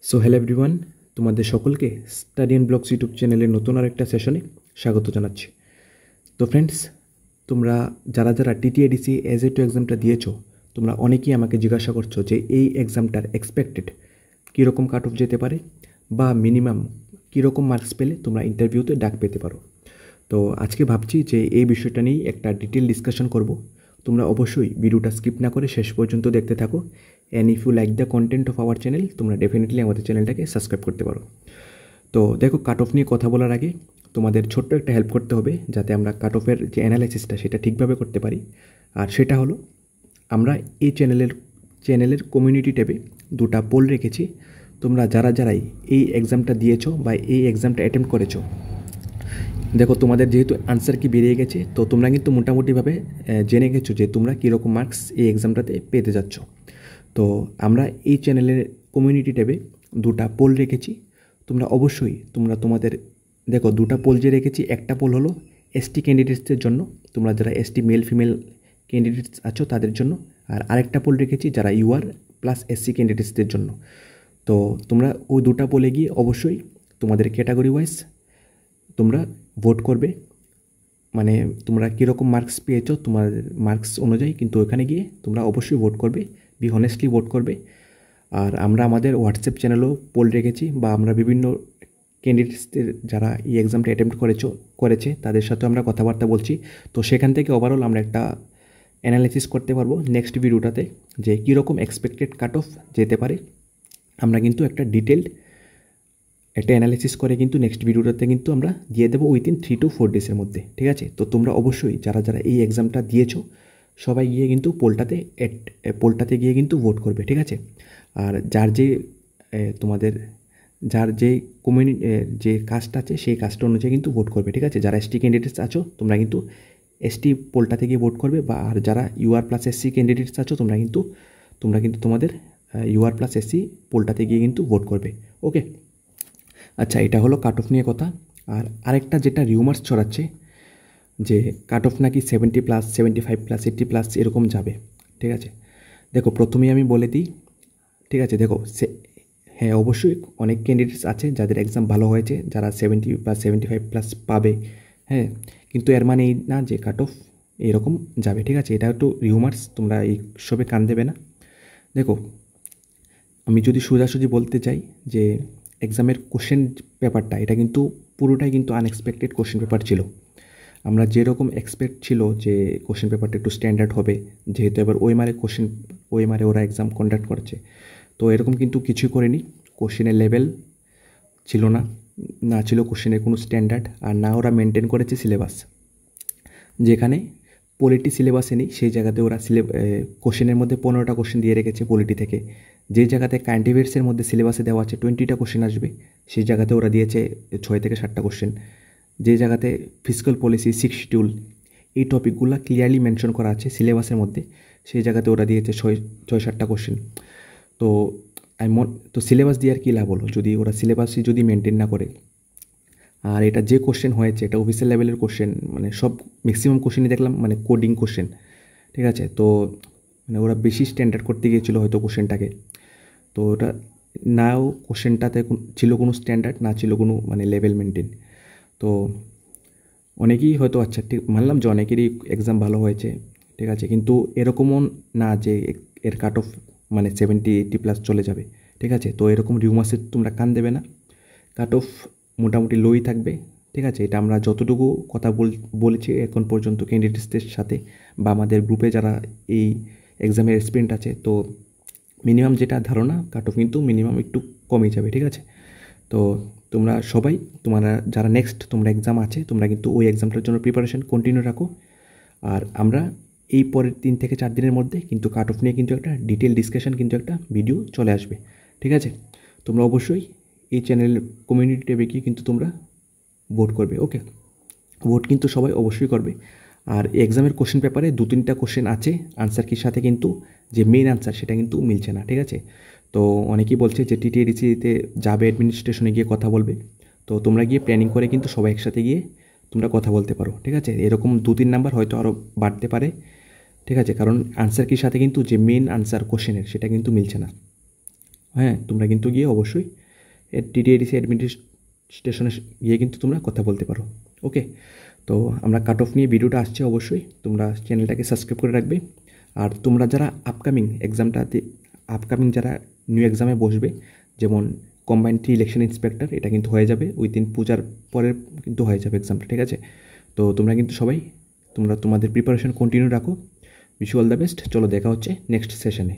So hello everyone, তোমাদের সকলকে study and blogs YouTube চ্যানেলের নতুন আরেকটা সেশনে স্বাগত জানাচ্ছি। তো ফ্রেন্ডস, তোমরা যারা যারা টিটিএডিসি এজ-এ-টু এক্সামটা দিয়েছো, তোমরা অনেকেই আমাকে জিজ্ঞাসা করছো যে এই এক্সামটার এক্সপেক্টেড কীরকম কাট অফ যেতে পারে বা মিনিমাম কীরকম মার্কস পেলে তোমরা ইন্টারভিউতে ডাক পেতে পারো। তো আজকে ভাবছি যে এই বিষয়টা নিয়েই একটা ডিটেল ডিসকাশন করব। তোমরা অবশ্যই ভিডিওটা স্কিপ না করে শেষ পর্যন্ত দেখতে থাকো। And if you like the content of our channel, তোমরা ডেফিনেটলি আমাদের চ্যানেলটাকে সাবস্ক্রাইব করতে পারো। তো দেখো, কাট অফ নিয়ে কথা বলার আগে তোমাদের ছোট্ট একটা হেল্প করতে হবে, যাতে আমরা কাট অফের যে অ্যানালাইসিসটা সেটা ঠিকভাবে করতে পারি। আর সেটা হলো, আমরা এই চ্যানেলের কমিউনিটি ট্যাবে দুটা পোল রেখেছি। তোমরা যারাই এই এক্সামটা দিয়েছো বা এই এক্সামটা অ্যাটেম্প্ট করেছো, দেখো তোমাদের যেহেতু আনসার কি বেরিয়ে গেছে, তো তোমরা কিন্তু মোটামুটিভাবে জেনে গেছো যে তোমরা কীরকম মার্কস এই এক্সামটাতে পেতে যাচ্ছ। তো আমরা এই চ্যানেলের কমিউনিটি ট্যাবে দুটা পোল রেখেছি। তোমরা অবশ্যই তোমাদের দেখো, দুটা পোল যে রেখেছি, একটা পোল হলো এসটি ক্যান্ডিডেটসদের জন্য, তোমরা যারা এসটি মেল ফিমেল ক্যান্ডিডেটস আছো তাদের জন্য। আর আরেকটা পোল রেখেছি যারা ইউআর প্লাস এসসি ক্যান্ডিডেটসদের জন্য। তো তোমরা ওই দুটা পোলে গিয়ে অবশ্যই তোমাদের ক্যাটাগরি ওয়াইজ তোমরা ভোট করবে, মানে তোমরা কীরকম মার্কস পেয়েছো তোমার মার্কস অনুযায়ী কিন্তু ওখানে গিয়ে তোমরা অবশ্যই ভোট করবে, বি হনেস্টলি ভোট করবে। আর আমরা আমাদের হোয়াটসঅ্যাপ চ্যানেলও পোল রেখেছি, বা আমরা বিভিন্ন ক্যান্ডিডেটসদের যারা এই এক্সামটা অ্যাটেম্প্ট করেছে তাদের সাথে আমরা কথাবার্তা বলছি। তো সেখান থেকে ওভারঅল আমরা একটা অ্যানালাইসিস করতে পারবো নেক্সট ভিডিওটাতে যে কীরকম এক্সপেক্টেড কাট অফ যেতে পারে। আমরা কিন্তু একটা ডিটেলড একটা অ্যানালিসিস করে কিন্তু নেক্সট ভিডিওটাতে কিন্তু আমরা দিয়ে দেবো উইথিন 3 to 4 ডেজের মধ্যে, ঠিক আছে? তো তোমরা অবশ্যই যারা এই এক্সামটা দিয়েছো সবাই গিয়ে কিন্তু পোলটাতে গিয়ে কিন্তু ভোট করবে, ঠিক আছে? আর যার যে যে কাস্ট আছে সেই কাস্ট অনুযায়ী কিন্তু ভোট করবে, ঠিক আছে? যারা এসটি ক্যান্ডিডেটস আছো তোমরা কিন্তু এসটি পোলটাতে গিয়ে ভোট করবে, বা আর যারা ইউআর প্লাস এসসি ক্যান্ডিডেটস আছো তোমরা কিন্তু তোমাদের ইউআর প্লাস এসসি পোলটাতে গিয়ে কিন্তু ভোট করবে, ওকে? আচ্ছা, এটা হলো কাট অফ নিয়ে কথা। আর আরেকটা যেটা রিউমার্স ছড়াচ্ছে যে কাট অফ নাকি 70+, 75+, 80+ এরকম যাবে, ঠিক আছে? দেখো, প্রথমেই আমি বলে দিই, ঠিক আছে? দেখো, হ্যাঁ, অবশ্যই অনেক ক্যান্ডিডেটস আছে যাদের এক্সাম ভালো হয়েছে, যারা 70 বা 75+ পাবে, হ্যাঁ, কিন্তু এর মানে এই না যে কাট অফ এরকম যাবে, ঠিক আছে? এটা একটু রিউমার্স, তোমরা এই সবে কান দেবে না। দেখো, আমি যদি সোজাসুজি বলতে চাই যে এক্সামের কোশ্চেন পেপারটা এটা কিন্তু পুরোটাই কিন্তু আনএক্সপেক্টেড কোশ্চেন পেপার ছিল। আমরা যেরকম এক্সপেক্ট ছিল যে কোশ্চেন পেপারটা একটু স্ট্যান্ডার্ড হবে, যেহেতু এবার ওএমআরে ওরা এক্সাম কন্ডাক্ট করছে, তো এরকম কিন্তু কিছুই করেনি। কোশ্চেনের লেভেল ছিল না ছিল কোশ্চেনের কোনো স্ট্যান্ডার্ড, আর না ওরা মেনটেন করেছে সিলেবাস। যেখানে পলিটি সিলেবাসে নেই সেই জায়গাতে ওরা কোশ্চেনের মধ্যে 15টা কোশ্চেন দিয়ে রেখেছে পলিটি থেকে। যে জায়গাতে কারেন্ট অ্যাফেয়ার্সের মধ্যে সিলেবাসে দেওয়া আছে 20টা কোশ্চেন আসবে, সেই জায়গাতে ওরা দিয়েছে 6 থেকে 7টা কোশ্চেন। যে জায়গাতে ফিসক্যাল পলিসি, 6 শিডিউল, এই টপিকগুলো ক্লিয়ারলি মেনশন করা আছে সিলেবাসের মধ্যে, সেই জায়গাতে ওরা দিয়েছে 6-7টা কোশ্চেন। তো সিলেবাস দিয়ে আর কী লাভ হলো যদি ওরা সিলেবাসই যদি মেনটেন না করে? আর এটা যে কোশ্চেন হয়েছে এটা অফিসিয়াল লেভেলের কোশ্চেন, মানে সব ম্যাক্সিমাম কোশ্চেনই দেখলাম মানে কোডিং কোশ্চেন, ঠিক আছে? তো মানে ওরা বেশি স্ট্যান্ডার্ড করতে গিয়েছিলো হয়তো কোশ্চেনটাকে। তো ওটা নাও কোশ্চেনটাতে ছিল কোনো স্ট্যান্ডার্ড, না ছিল কোনো মানে লেভেল মেনটেন। তো অনেকেই হয়তো, আচ্ছা ঠিক মানলাম যে অনেকেরই এক্সাম ভালো হয়েছে, ঠিক আছে, কিন্তু এরকমও না যে এর কাট অফ মানে 70-80+ চলে যাবে, ঠিক আছে? তো এরকম রিউমার্সে তোমরা কান দেবে না। কাট অফ মোটামুটি লোই থাকবে, ঠিক আছে? এটা আমরা যতটুকু কথা বলেছি এখন পর্যন্ত ক্যান্ডিডেটসদের সাথে বা আমাদের গ্রুপে যারা এই এক্সামের এক্সপিরিয়েন্স আছে, তো মিনিমাম যেটা ধারণা কাট অফ কিন্তু মিনিমাম একটু কমে যাবে, ঠিক আছে? তো তোমরা সবাই যারা নেক্সট তোমরা এক্সাম আছে তোমরা কিন্তু ওই এক্সামটার জন্য প্রিপারেশন কন্টিনিউ রাখো। আর আমরা এই পরের 3 থেকে 4 দিনের মধ্যে কিন্তু কাট অফ নিয়ে কিন্তু একটা ডিটেল ডিসকাশন কিন্তু একটা ভিডিও চলে আসবে, ঠিক আছে? তোমরা অবশ্যই এই চ্যানেলের কমিউনিটি ট্যাবে গিয়ে কিন্তু তোমরা ভোট করবে, ওকে? ভোট কিন্তু সবাই অবশ্যই করবে। আর এক্সামের কোশ্চেন পেপারে 2-3টা কোশ্চেন আছে আনসার কির সাথে কিন্তু যে মেইন আনসার সেটা কিন্তু মিলছে না, ঠিক আছে? তো অনেকেই বলছে যে টিটিএডিসিতে যাবে, অ্যাডমিনিস্ট্রেশনে গিয়ে কথা বলবে। তো তোমরা গিয়ে প্ল্যানিং করে কিন্তু সবাই একসাথে গিয়ে তোমরা কথা বলতে পারো, ঠিক আছে? এরকম 2-3 নাম্বার হয়তো আরও বাড়তে পারে, ঠিক আছে? কারণ আনসার কির সাথে কিন্তু যে মেইন আনসার কোশ্চেনের সেটা কিন্তু মিলছে না, হ্যাঁ, তোমরা কিন্তু গিয়ে অবশ্যই টিটিআইডিসি অ্যাডমিনিস্ট্রেশনে গিয়ে কিন্তু তোমরা কথা বলতে পারো। ওকে, তো আমরা কাট অফ নিয়ে ভিডিওটা আসছে, অবশ্যই তোমরা চ্যানেলটাকে সাবস্ক্রাইব করে রাখবে। আর তোমরা যারা আপকামিং যারা নিউ এক্সামে বসবে, যেমন কম্বাইন্ড 3 ইলেকশন ইন্সপেক্টর, এটা কিন্তু হয়ে যাবে উইদিন পূজার পরে কিন্তু হয়ে যাবে এক্সামটা, ঠিক আছে? তো তোমরা কিন্তু সবাই তোমাদের প্রিপারেশন কন্টিনিউ রাখো। Wish you all the best. চলো দেখা হচ্ছে নেক্সট সেশনে।